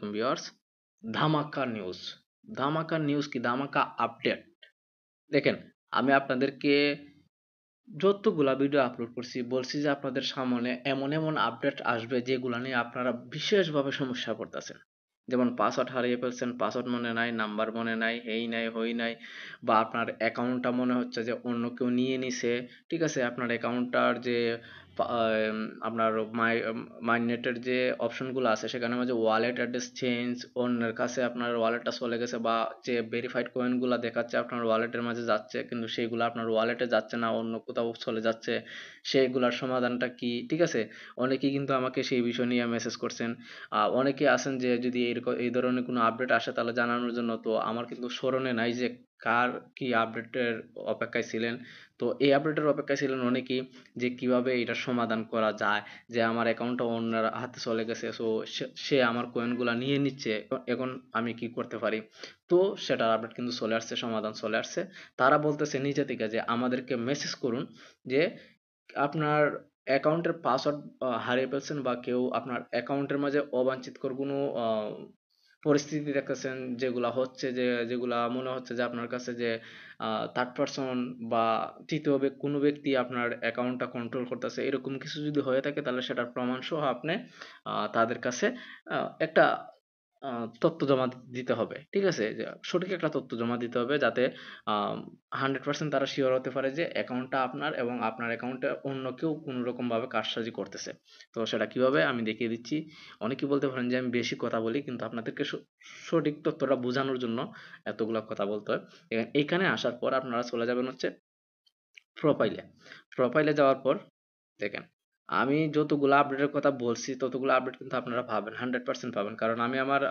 আলাইকুম ভিউয়ার্স। ধামাকা নিউজ, ধামাকা নিউজ কি ধামাকা আপডেট। দেখেন, আমি আপনাদেরকে যতগুলা ভিডিও আপলোড করছি বলছি যে আপনাদের সামনে এমন এমন আপডেট আসবে যেগুলা নিয়ে আপনারা বিশেষভাবে সমস্যা পড়তেছেন। যেমন পাসওয়ার্ড হারিয়ে ফেলছেন, পাসওয়ার্ড মনে নাই, নাম্বার মনে নাই, হেই নাই হই নাই, বা আপনার অ্যাকাউন্টটা মনে হচ্ছে যে অন্য কেউ নিয়ে নিছে। ঠিক আছে, আপনার অ্যাকাউন্টটার যে আপনার মাইনেটের যে অপশনগুলো আছে সেখানে মাঝে ওয়ালেট অ্যাড্রেস চেঞ্জ, অন্যের কাছে আপনার ওয়ালেটটা চলে গেছে, বা যে ভেরিফাইড কয়েনগুলো দেখাচ্ছে আপনার ওয়ালেটের মাঝে যাচ্ছে কিন্তু সেইগুলো আপনার ওয়ালেটে যাচ্ছে না, অন্য কোথাও চলে যাচ্ছে। সেইগুলার সমাধানটা কি? ঠিক আছে, অনেকেই কিন্তু আমাকে সেই বিষয় নিয়ে মেসেজ করছেন। অনেকেই আছেন যে যদি এরকম এই ধরনের কোনো আপডেট আসে তাহলে জানানোর জন্য। তো আমার কিন্তু স্মরণে নাই যে কার কি আপডেটের অপেক্ষায় ছিলেন। তো এই আপডেটের অপেক্ষায় ছিলেন অনেকেই, যে কিভাবে এটার সমাধান করা যায়, যে আমার অ্যাকাউন্টটা অন্যের হাতে চলে গেছে, সো সে আমার কয়েনগুলা নিয়ে নিচ্ছে, এখন আমি কি করতে পারি। তো সেটার আপডেট কিন্তু চলে আসছে, সমাধান চলে আসছে। তারা বলতেছে নিজে থেকে যে আমাদেরকে মেসেজ করুন, যে আপনার অ্যাকাউন্টের পাসওয়ার্ড হারিয়ে ফেলছেন, বা কেউ আপনার অ্যাকাউন্টের মাঝে অবাঞ্ছিতকর কোনো পরিস্থিতি দেখতেছেন, যেগুলা হচ্ছে, যে যেগুলা মনে হচ্ছে যে আপনার কাছে যে থার্ড পারসন বা তৃতীয় কোনো ব্যক্তি আপনার অ্যাকাউন্টটা কন্ট্রোল করতেছে, এরকম কিছু যদি হয়ে থাকে তাহলে সেটার প্রমাণ সহ আপনি তাদের কাছে একটা তথ্য জমা দিতে হবে। ঠিক আছে? যে সঠিক একটা তথ্য জমা দিতে হবে, যাতে 100% তারা সিওর হতে পারে যে অ্যাকাউন্টটা আপনার, এবং আপনার অ্যাকাউন্টে অন্য কেউ কোনো রকম ভাবে কারসাজি করতেছে। তো সেটা কিভাবে আমি দেখিয়ে দিচ্ছি। অনেকেই বলতে পারেন যে আমি বেশি কথা বলি, কিন্তু আপনাদেরকে সঠিক তথ্যটা বোঝানোর জন্য এতগুলা কথা বলতে হয়। এইখানে আসার পর আপনারা চলে যাবেন হচ্ছে প্রোফাইলে। প্রোফাইলে যাওয়ার পর দেখেন, আমি যতগুলো আপডেটের কথা বলছি ততগুলো আপডেট কিন্তু আপনারা পাবেন, 100% পাবেন। কারণ আমি আমার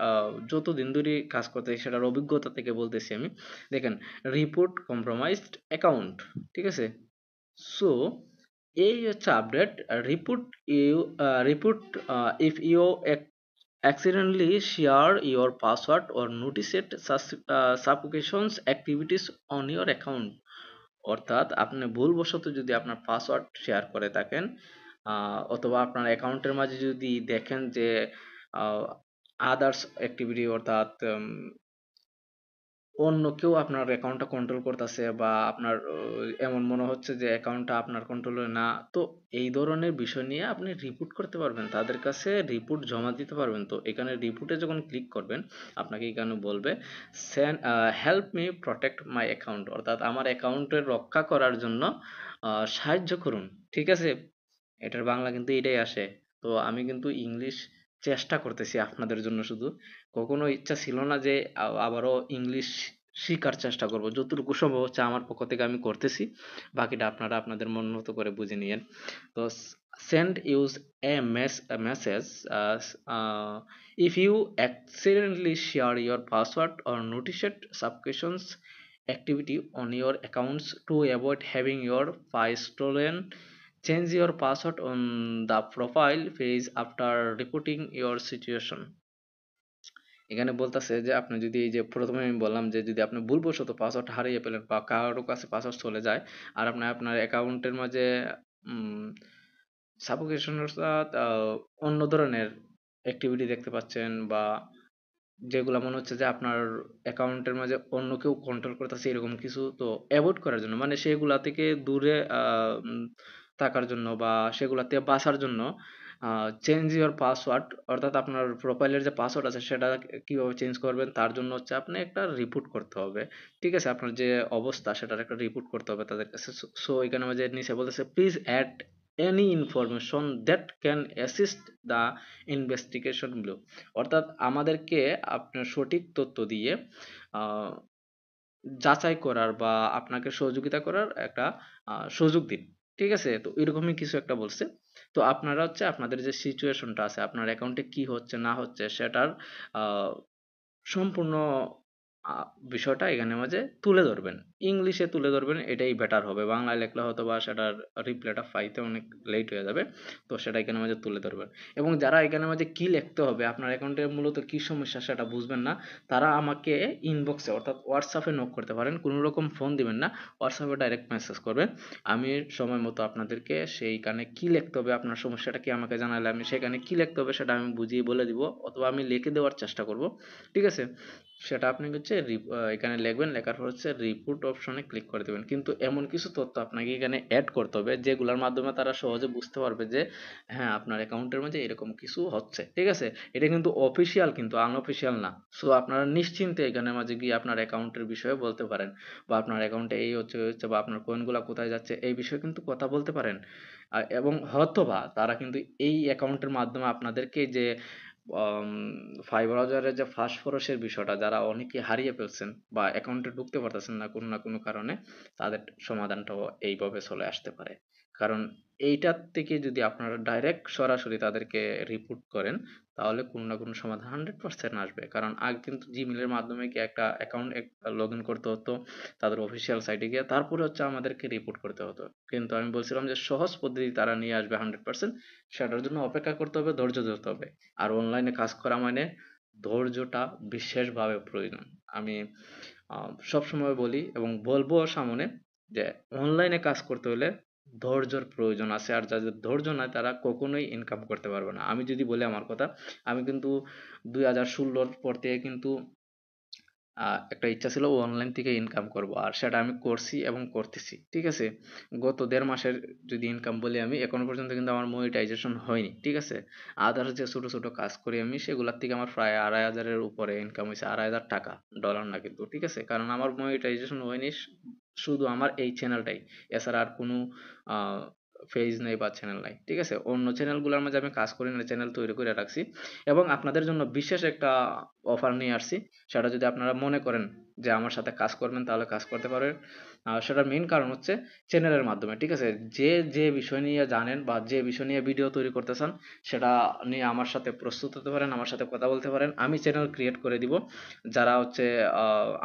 যতদিন ধরে কাজ করতেছি সেটার অভিজ্ঞতা থেকে বলতেছি আমি। দেখেন, রিপোর্ট কম্প্রোমাইজড অ্যাকাউন্ট, ঠিক আছে? সো এই হচ্ছে update. Report you report if you accidentally share your password or noticed supplications activities on your account। অর্থাৎ আপনি ভুলবশত যদি আপনার পাসওয়ার্ড শেয়ার করে থাকেন, অথবা আপনার অ্যাকাউন্টের মাঝে যদি দেখেন যে আদার্স অ্যাক্টিভিটি, অর্থাৎ অন্য কেউ আপনার অ্যাকাউন্টটা কন্ট্রোল করতেছে, বা আপনার এমন মনে হচ্ছে যে অ্যাকাউন্টটা আপনার কন্ট্রোলে না, তো এই ধরনের বিষয় নিয়ে আপনি রিপোর্ট করতে পারবেন, তাদের কাছে রিপোর্ট জমা দিতে পারবেন। তো এখানে রিপোর্টে যখন ক্লিক করবেন, আপনাকে এখানে বলবে send help me protect my account, অর্থাৎ আমার অ্যাকাউন্টের রক্ষা করার জন্য সাহায্য করুন। ঠিক আছে, এটার বাংলা কিন্তু এটাই আসে। তো আমি কিন্তু ইংলিশ চেষ্টা করতেছি আপনাদের জন্য শুধু। কখনো ইচ্ছা ছিল না যে আবারও ইংলিশ শিখার চেষ্টা করব, যতটুকু সম্ভব হচ্ছে আমার পক্ষ থেকে আমি করতেছি। বাকিটা আপনারা আপনাদের মন মতো করে বুঝে নিয়েন। তো send use message if you accidentally share your password or noticed subscriptions activity on your accounts to avoid having your files stolen. Change your password on the profile page after reporting your situation। এখানে বলতেছে যে আপনি যদি, এই যে প্রথমে আমি বললাম যে যদি আপনি ভুলবশত পাসওয়ার্ড হারিয়ে ফেলেন, বা কারোর কাছে পাসওয়ার্ড চলে যায়, আর আপনি আপনার অ্যাকাউন্টের মাঝে সাবস্ক্রিপশন অর্থাৎ অন্য ধরনের অ্যাক্টিভিটি দেখতে পাচ্ছেন, বা যেগুলা মনে হচ্ছে যে আপনার অ্যাকাউন্টের মাঝে অন্য কেউ কন্ট্রোল করতেছে, এরকম কিছু, তো অ্যাভয়েড করার জন্য, মানে সেগুলা থেকে দূরে থাকার জন্য, বা সেগুলা থেকে বাঁচার জন্য চেঞ্জ ইওর পাসওয়ার্ড, অর্থাৎ আপনার প্রোফাইলের যে পাসওয়ার্ড আছে সেটা কিভাবে চেঞ্জ করবেন তার জন্য হচ্ছে আপনি একটা রিপোর্ট করতে হবে। ঠিক আছে, আপনার যে অবস্থা সেটার একটা রিপোর্ট করতে হবে তাদের কাছে। সো এখানে যে নিচে বলতেছে please add any information that can assist the investigation below, অর্থাৎ আমাদেরকে আপনার সঠিক তথ্য দিয়ে আহ, যাচাই করার বা আপনাকে সহযোগিতা করার একটা সুযোগ দিন। ঠিক আছে, তো এরকমই কিছু একটা বলছে। তো আপনারা হচ্ছে আপনাদের যে সিচুয়েশনটা আছে, আপনার অ্যাকাউন্টে কি হচ্ছে না হচ্ছে সেটার আহ, সম্পূর্ণ বিষয়টা এখানে মাঝে তুলে ধরবেন। ইংলিশে তুলে ধরবেন, এটাই বেটার হবে। বাংলায় লেখলে হয়তো বা সেটার রিপ্লাইটা পাইতে অনেক লেট হয়ে যাবে। তো সেটা এখানের মাঝে তুলে ধরবেন। এবং যারা এখানের মাঝে কি লিখতে হবে, আপনার অ্যাকাউন্টে মূলত কি সমস্যা সেটা বুঝবেন না, তারা আমাকে ইনবক্সে অর্থাৎ হোয়াটসঅ্যাপে নক করতে পারেন। কোনো রকম ফোন দিবেন না, হোয়াটসঅ্যাপে ডাইরেক্ট মেসেজ করবেন। আমি সময় মতো আপনাদেরকে সেইখানে কি লিখতে হবে, আপনার সমস্যাটা কি আমাকে জানালে আমি সেখানে কি লিখতে হবে সেটা আমি বুঝিয়ে বলে দিব, অথবা আমি লিখে দেওয়ার চেষ্টা করব। ঠিক আছে? সেটা আপনি হচ্ছে এখানে লিখবেন, লেখার পর হচ্ছে রিপোর্ট অপশনে ক্লিক করে দেবেন। কিন্তু এমন কিছু তথ্য আপনাকে এখানে অ্যাড করতে হবে যেগুলোর মাধ্যমে তারা সহজে বুঝতে পারবে যে হ্যাঁ, আপনার অ্যাকাউন্টের মধ্যে এরকম কিছু হচ্ছে। ঠিক আছে? এটা কিন্তু অফিসিয়াল, কিন্তু আনঅফিসিয়াল না। সো আপনারা নিশ্চিন্তে এখানের মাঝে গিয়ে আপনার অ্যাকাউন্টের বিষয়ে বলতে পারেন, বা আপনার অ্যাকাউন্টে এই হচ্ছে হচ্ছে বা আপনার কয়েনগুলা কোথায় যাচ্ছে এই বিষয়ে কিন্তু কথা বলতে পারেন। এবং হয়তোবা তারা কিন্তু এই অ্যাকাউন্টের মাধ্যমে আপনাদেরকে যে আম ফাইবার বাজারের যে ফাঁসফোরসের বিষয়টা, যারা অনেকে হারিয়ে ফেলছেন বা অ্যাকাউন্টে ঢুকতে পারতেছেন না কোনো কারণে, তাদের সমাধানটাও এইভাবে চলে আসতে পারে। কারণ এইটার থেকে যদি আপনারা ডাইরেক্ট সরাসরি তাদেরকে রিপোর্ট করেন, তাহলে কোনো না কোনো সমাধান 100% আসবে। কারণ আগে কিন্তু জিমেইলের মাধ্যমে কি একটা অ্যাকাউন্ট লগ ইন করতে হতো তাদের অফিসিয়াল সাইটে গিয়ে, তারপরে হচ্ছে আমাদেরকে রিপোর্ট করতে হতো। কিন্তু আমি বলছিলাম যে সহজ পদ্ধতি তারা নিয়ে আসবে 100%, সেটার জন্য অপেক্ষা করতে হবে, ধৈর্য ধরতে হবে। আর অনলাইনে কাজ করা মানে ধৈর্যটা বিশেষভাবে প্রয়োজন। আমি সবসময় বলি এবং বলবো সামনে যে অনলাইনে কাজ করতে হলে ধৈর্যর প্রয়োজন আছে, আর যাদের ধৈর্য নাই তারা কখনোই ইনকাম করতে পারবে না। আমি যদি বলি আমার কথা, আমি কিন্তু 2016 পর থেকে কিন্তু একটা ইচ্ছা ছিল অনলাইন থেকে ইনকাম করব, আর সেটা আমি করছি এবং করতেছি। ঠিক আছে? গত 1.5 মাসের যদি ইনকাম বলি, আমি এখনো পর্যন্ত কিন্তু আমার মনিটাইজেশন হয়নি। ঠিক আছে? আদার্স যে ছোট ছোট কাজ করি আমি, সেগুলোর থেকে আমার প্রায় 2,500-এর উপরে ইনকাম হয়েছে। 2,500 টাকা, ডলার না কিন্তু। ঠিক আছে? কারণ আমার মনিটাইজেশন হয়নি শুধু আমার এই চ্যানেলটাই, এছাড়া আর কোনো পেজ নেই বা চ্যানেল নাই। ঠিক আছে? অন্য চ্যানেলগুলোর মাঝে আমি কাজ করি না, চ্যানেল তৈরি করে রাখছি। এবং আপনাদের জন্য বিশেষ একটা অফার নিয়ে আসছি। সেটা যদি আপনারা মনে করেন যে আমার সাথে কাজ করবেন, তাহলে কাজ করতে পারেন। সেটার মেইন কারণ হচ্ছে চ্যানেলের মাধ্যমে। ঠিক আছে? যে বিষয় নিয়ে জানেন বা যে বিষয় নিয়ে ভিডিও তৈরি করতে চান, সেটা নিয়ে আমার সাথে প্রস্তুত হতে পারেন, আমার সাথে কথা বলতে পারেন। আমি চ্যানেল ক্রিয়েট করে দিব। যারা হচ্ছে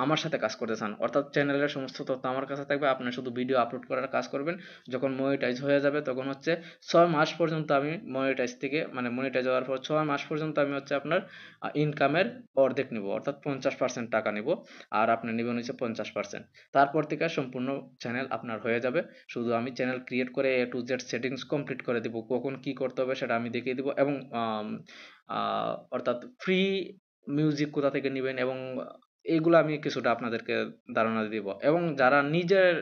আমার সাথে কাজ করতে চান, অর্থাৎ চ্যানেলের সমস্ত তথ্য আমার কাছে থাকবে, আপনি শুধু ভিডিও আপলোড করার কাজ করবেন। যখন মনিটাইজ হয়ে যাবে তখন হচ্ছে 6 মাস পর্যন্ত আমি মনিটাইজ থেকে, মানে মনিটাইজ হওয়ার পর 6 মাস পর্যন্ত আমি হচ্ছে আপনার ইনকামের অর্ধেক নিব, অর্থাৎ 50% টাকা নিব। আর আপনি নেবেন হচ্ছে 50%। তারপর থেকে সম্পূর্ণ চ্যানেল আপনার হয়ে যাবে। শুধু আমি চ্যানেল ক্রিয়েট করে A to Z settings complete করে দিব, কখন কি করতে হবে সেটা আমি দেখিয়ে দিব। এবং অর্থাৎ ফ্রি মিউজিক কোথা থেকে নিবেন এবং এইগুলো আমি কিছুটা আপনাদেরকে ধারণা দিব। এবং যারা নিজের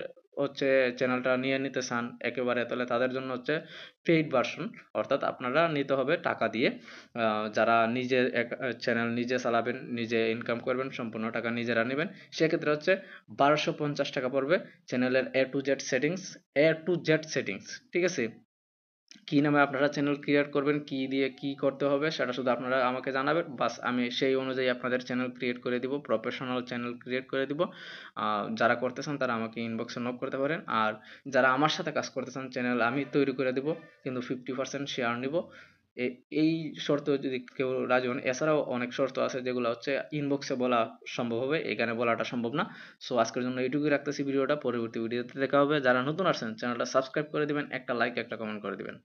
হচ্ছে চ্যানেলটা নিয়ে নিতে চান একেবারে, তাহলে তাদের জন্য হচ্ছে পেইড ভার্সন, অর্থাৎ আপনারা নিতে হবে টাকা দিয়ে। যারা নিজে চ্যানেল নিজে চালাবেন, নিজে ইনকাম করবেন, সম্পূর্ণ টাকা নিজেরা নেবেন, সেক্ষেত্রে হচ্ছে 1250 টাকা পড়বে চ্যানেলের A to Z সেটিংস। ঠিক আছে? কি নামে আপনারা চ্যানেল ক্রিয়েট করবেন, কি দিয়ে কি করতে হবে সেটা শুধু আপনারা আমাকে জানাবেন, বাস আমি সেই অনুযায়ী আপনাদের চ্যানেল ক্রিয়েট করে দিব, প্রফেশনাল চ্যানেল ক্রিয়েট করে দিব। যারা করতে চান তারা আমাকে ইনবক্সে নক করতে পারেন। আর যারা আমার সাথে কাজ করতে চান, চ্যানেল আমি তৈরি করে দিব, কিন্তু 50% শেয়ার নিব। এই শর্ত যদি কেউ রাজি হন। এছাড়াও অনেক শর্ত আছে যেগুলো হচ্ছে ইনবক্সে বলা সম্ভব হবে, এখানে বলাটা সম্ভব না। সো আজকের জন্য এইটুকুই রাখতেছি ভিডিওটা, পরবর্তী ভিডিওতে দেখা হবে। যারা নতুন আসছেন চ্যানেলটা সাবস্ক্রাইব করে দিবেন, একটা লাইক একটা কমেন্ট করে দিবেন।